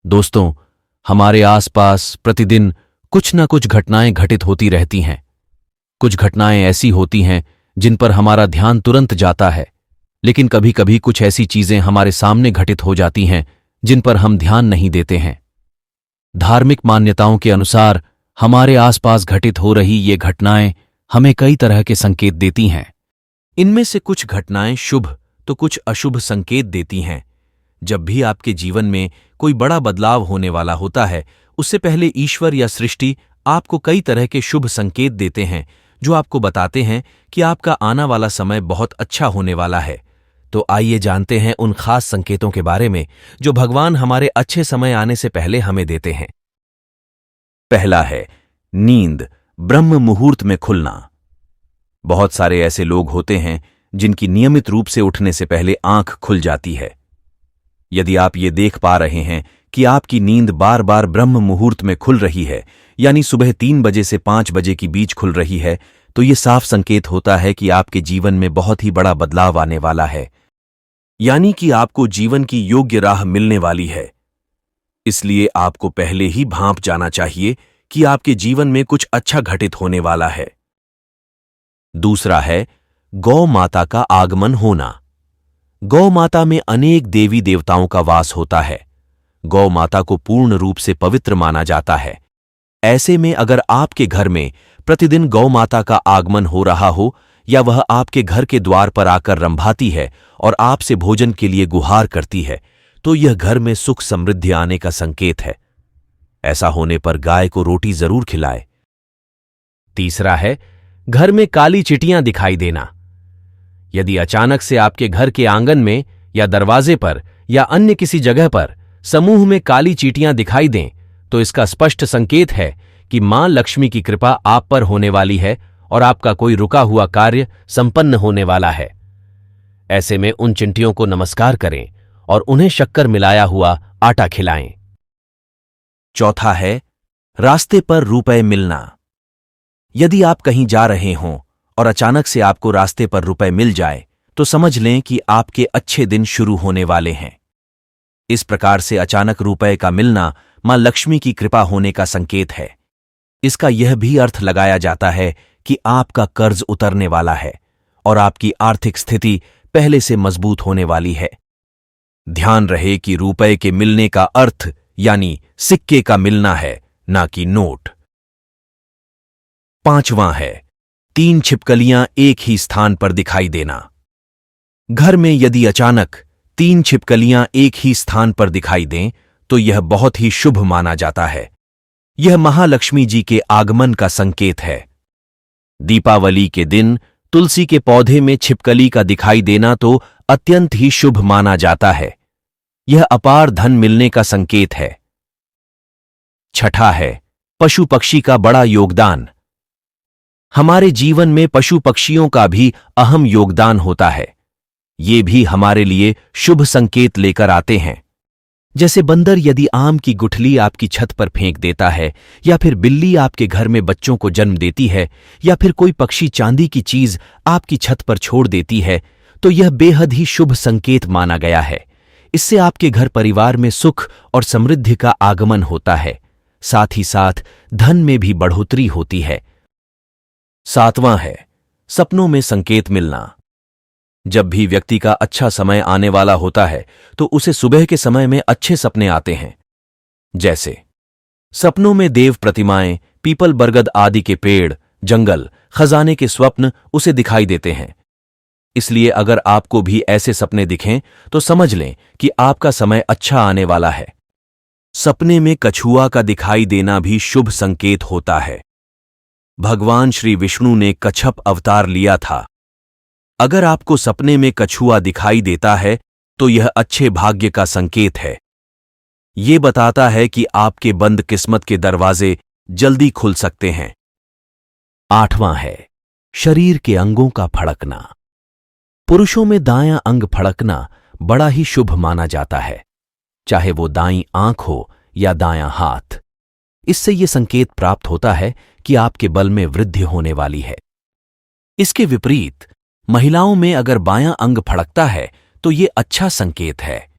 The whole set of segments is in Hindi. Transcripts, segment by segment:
दोस्तों, हमारे आसपास प्रतिदिन कुछ न कुछ घटनाएं घटित होती रहती हैं। कुछ घटनाएं ऐसी होती हैं जिन पर हमारा ध्यान तुरंत जाता है, लेकिन कभी-कभी कुछ ऐसी चीजें हमारे सामने घटित हो जाती हैं जिन पर हम ध्यान नहीं देते हैं। धार्मिक मान्यताओं के अनुसार हमारे आसपास घटित हो रही ये घटनाएं हमें कई तरह के संकेत देती हैं। इनमें से कुछ घटनाएं शुभ तो कुछ अशुभ संकेत देती हैं। जब भी आपके जीवन में कोई बड़ा बदलाव होने वाला होता है, उससे पहले ईश्वर या सृष्टि आपको कई तरह के शुभ संकेत देते हैं जो आपको बताते हैं कि आपका आने वाला समय बहुत अच्छा होने वाला है। तो आइए जानते हैं उन खास संकेतों के बारे में जो भगवान हमारे अच्छे समय आने से पहले हमें देते हैं। पहला है नींद ब्रह्म मुहूर्त में खुलना। बहुत सारे ऐसे लोग होते हैं जिनकी नियमित रूप से उठने से पहले आंख खुल जाती है। यदि आप ये देख पा रहे हैं कि आपकी नींद बार बार ब्रह्म मुहूर्त में खुल रही है, यानी सुबह 3 बजे से 5 बजे के बीच खुल रही है, तो ये साफ संकेत होता है कि आपके जीवन में बहुत ही बड़ा बदलाव आने वाला है, यानी कि आपको जीवन की योग्य राह मिलने वाली है। इसलिए आपको पहले ही भांप जाना चाहिए कि आपके जीवन में कुछ अच्छा घटित होने वाला है। दूसरा है गौ माता का आगमन होना। गौ माता में अनेक देवी देवताओं का वास होता है। गौ माता को पूर्ण रूप से पवित्र माना जाता है। ऐसे में अगर आपके घर में प्रतिदिन गौ माता का आगमन हो रहा हो या वह आपके घर के द्वार पर आकर रंभाती है और आपसे भोजन के लिए गुहार करती है, तो यह घर में सुख समृद्धि आने का संकेत है। ऐसा होने पर गाय को रोटी जरूर खिलाए। तीसरा है घर में काली चिटियां दिखाई देना। यदि अचानक से आपके घर के आंगन में या दरवाजे पर या अन्य किसी जगह पर समूह में काली चींटियां दिखाई दें, तो इसका स्पष्ट संकेत है कि मां लक्ष्मी की कृपा आप पर होने वाली है और आपका कोई रुका हुआ कार्य संपन्न होने वाला है। ऐसे में उन चिंटियों को नमस्कार करें और उन्हें शक्कर मिलाया हुआ आटा खिलाएं। चौथा है रास्ते पर रुपए मिलना। यदि आप कहीं जा रहे हों और अचानक से आपको रास्ते पर रुपए मिल जाए, तो समझ लें कि आपके अच्छे दिन शुरू होने वाले हैं। इस प्रकार से अचानक रुपए का मिलना मां लक्ष्मी की कृपा होने का संकेत है। इसका यह भी अर्थ लगाया जाता है कि आपका कर्ज उतरने वाला है और आपकी आर्थिक स्थिति पहले से मजबूत होने वाली है। ध्यान रहे कि रुपए के मिलने का अर्थ यानी सिक्के का मिलना है, ना कि नोट। पांचवां है 3 छिपकलियां एक ही स्थान पर दिखाई देना। घर में यदि अचानक 3 छिपकलियां एक ही स्थान पर दिखाई दें, तो यह बहुत ही शुभ माना जाता है। यह महालक्ष्मी जी के आगमन का संकेत है। दीपावली के दिन तुलसी के पौधे में छिपकली का दिखाई देना तो अत्यंत ही शुभ माना जाता है। यह अपार धन मिलने का संकेत है। छठा है पशु पक्षी का बड़ा योगदान। हमारे जीवन में पशु पक्षियों का भी अहम योगदान होता है। ये भी हमारे लिए शुभ संकेत लेकर आते हैं। जैसे बंदर यदि आम की गुठली आपकी छत पर फेंक देता है, या फिर बिल्ली आपके घर में बच्चों को जन्म देती है, या फिर कोई पक्षी चांदी की चीज आपकी छत पर छोड़ देती है, तो यह बेहद ही शुभ संकेत माना गया है। इससे आपके घर परिवार में सुख और समृद्धि का आगमन होता है। साथ ही साथ धन में भी बढ़ोतरी होती है। सातवां है सपनों में संकेत मिलना। जब भी व्यक्ति का अच्छा समय आने वाला होता है, तो उसे सुबह के समय में अच्छे सपने आते हैं। जैसे सपनों में देव प्रतिमाएं, पीपल बरगद आदि के पेड़, जंगल, खजाने के स्वप्न उसे दिखाई देते हैं। इसलिए अगर आपको भी ऐसे सपने दिखें, तो समझ लें कि आपका समय अच्छा आने वाला है। सपने में कछुआ का दिखाई देना भी शुभ संकेत होता है। भगवान श्री विष्णु ने कच्छप अवतार लिया था। अगर आपको सपने में कछुआ दिखाई देता है, तो यह अच्छे भाग्य का संकेत है। ये बताता है कि आपके बंद किस्मत के दरवाजे जल्दी खुल सकते हैं। आठवां है शरीर के अंगों का फड़कना। पुरुषों में दायां अंग फड़कना बड़ा ही शुभ माना जाता है, चाहे वो दाईं आंख हो या दायां हाथ। इससे यह संकेत प्राप्त होता है कि आपके बल में वृद्धि होने वाली है। इसके विपरीत महिलाओं में अगर बायां अंग फड़कता है, तो ये अच्छा संकेत है,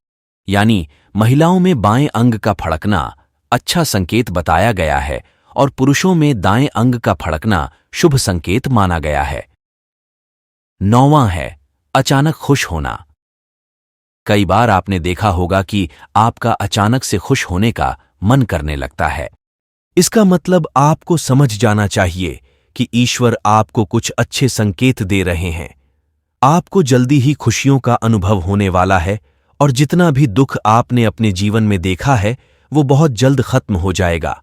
यानी महिलाओं में बाएं अंग का फड़कना अच्छा संकेत बताया गया है और पुरुषों में दाएं अंग का फड़कना शुभ संकेत माना गया है। 9वां है अचानक खुश होना। कई बार आपने देखा होगा कि आपका अचानक से खुश होने का मन करने लगता है। इसका मतलब आपको समझ जाना चाहिए कि ईश्वर आपको कुछ अच्छे संकेत दे रहे हैं। आपको जल्दी ही खुशियों का अनुभव होने वाला है और जितना भी दुख आपने अपने जीवन में देखा है वो बहुत जल्द खत्म हो जाएगा।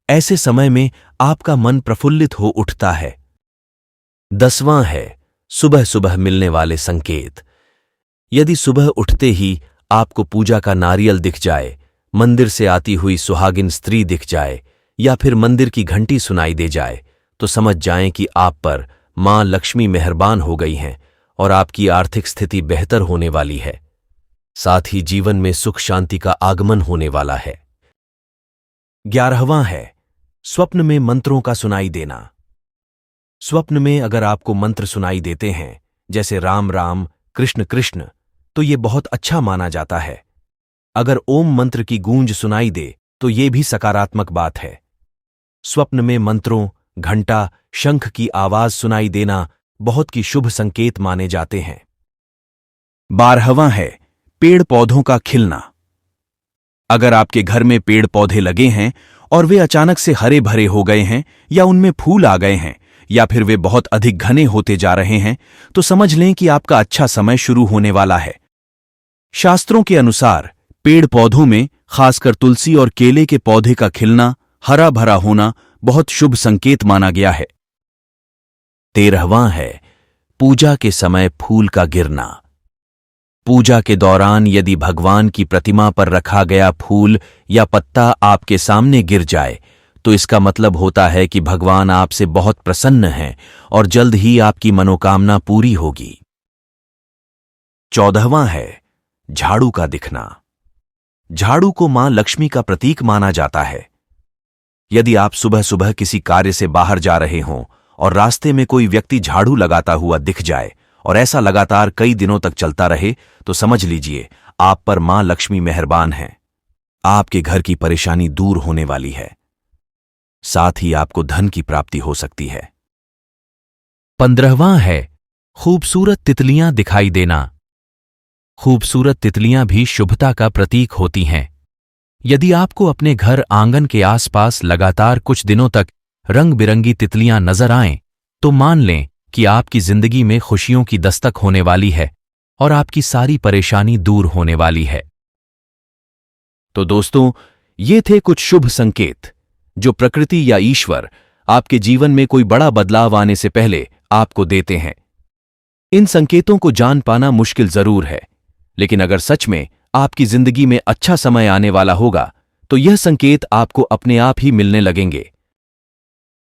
ऐसे समय में आपका मन प्रफुल्लित हो उठता है। 10वां है सुबह सुबह मिलने वाले संकेत। यदि सुबह उठते ही आपको पूजा का नारियल दिख जाए, मंदिर से आती हुई सुहागिन स्त्री दिख जाए या फिर मंदिर की घंटी सुनाई दे जाए, तो समझ जाएं कि आप पर मां लक्ष्मी मेहरबान हो गई हैं और आपकी आर्थिक स्थिति बेहतर होने वाली है। साथ ही जीवन में सुख शांति का आगमन होने वाला है। 11वां है स्वप्न में मंत्रों का सुनाई देना। स्वप्न में अगर आपको मंत्र सुनाई देते हैं जैसे राम राम कृष्ण कृष्ण, तो ये बहुत अच्छा माना जाता है। अगर ओम मंत्र की गूंज सुनाई दे तो ये भी सकारात्मक बात है। स्वप्न में मंत्रों, घंटा, शंख की आवाज सुनाई देना बहुत की शुभ संकेत माने जाते हैं। 12वां है पेड़ पौधों का खिलना। अगर आपके घर में पेड़ पौधे लगे हैं और वे अचानक से हरे भरे हो गए हैं या उनमें फूल आ गए हैं या फिर वे बहुत अधिक घने होते जा रहे हैं, तो समझ लें कि आपका अच्छा समय शुरू होने वाला है। शास्त्रों के अनुसार पेड़ पौधों में खासकर तुलसी और केले के पौधे का खिलना, हरा भरा होना बहुत शुभ संकेत माना गया है। 13वां है पूजा के समय फूल का गिरना। पूजा के दौरान यदि भगवान की प्रतिमा पर रखा गया फूल या पत्ता आपके सामने गिर जाए, तो इसका मतलब होता है कि भगवान आपसे बहुत प्रसन्न हैं और जल्द ही आपकी मनोकामना पूरी होगी। 14वां है झाड़ू का दिखना। झाड़ू को मां लक्ष्मी का प्रतीक माना जाता है। यदि आप सुबह सुबह किसी कार्य से बाहर जा रहे हों और रास्ते में कोई व्यक्ति झाड़ू लगाता हुआ दिख जाए और ऐसा लगातार कई दिनों तक चलता रहे, तो समझ लीजिए आप पर मां लक्ष्मी मेहरबान हैं। आपके घर की परेशानी दूर होने वाली है। साथ ही आपको धन की प्राप्ति हो सकती है। 15वां है खूबसूरत तितलियां दिखाई देना। खूबसूरत तितलियां भी शुभता का प्रतीक होती हैं। यदि आपको अपने घर आंगन के आसपास लगातार कुछ दिनों तक रंग बिरंगी तितलियां नजर आएं, तो मान लें कि आपकी जिंदगी में खुशियों की दस्तक होने वाली है और आपकी सारी परेशानी दूर होने वाली है। तो दोस्तों, ये थे कुछ शुभ संकेत जो प्रकृति या ईश्वर आपके जीवन में कोई बड़ा बदलाव आने से पहले आपको देते हैं। इन संकेतों को जान पाना मुश्किल जरूर है, लेकिन अगर सच में आपकी जिंदगी में अच्छा समय आने वाला होगा, तो यह संकेत आपको अपने आप ही मिलने लगेंगे।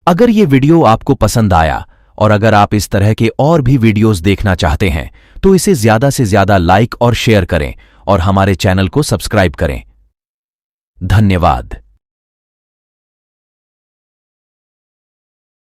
अगर ये वीडियो आपको पसंद आया और अगर आप इस तरह के और भी वीडियोस देखना चाहते हैं, तो इसे ज्यादा से ज्यादा लाइक और शेयर करें और हमारे चैनल को सब्सक्राइब करें। धन्यवाद।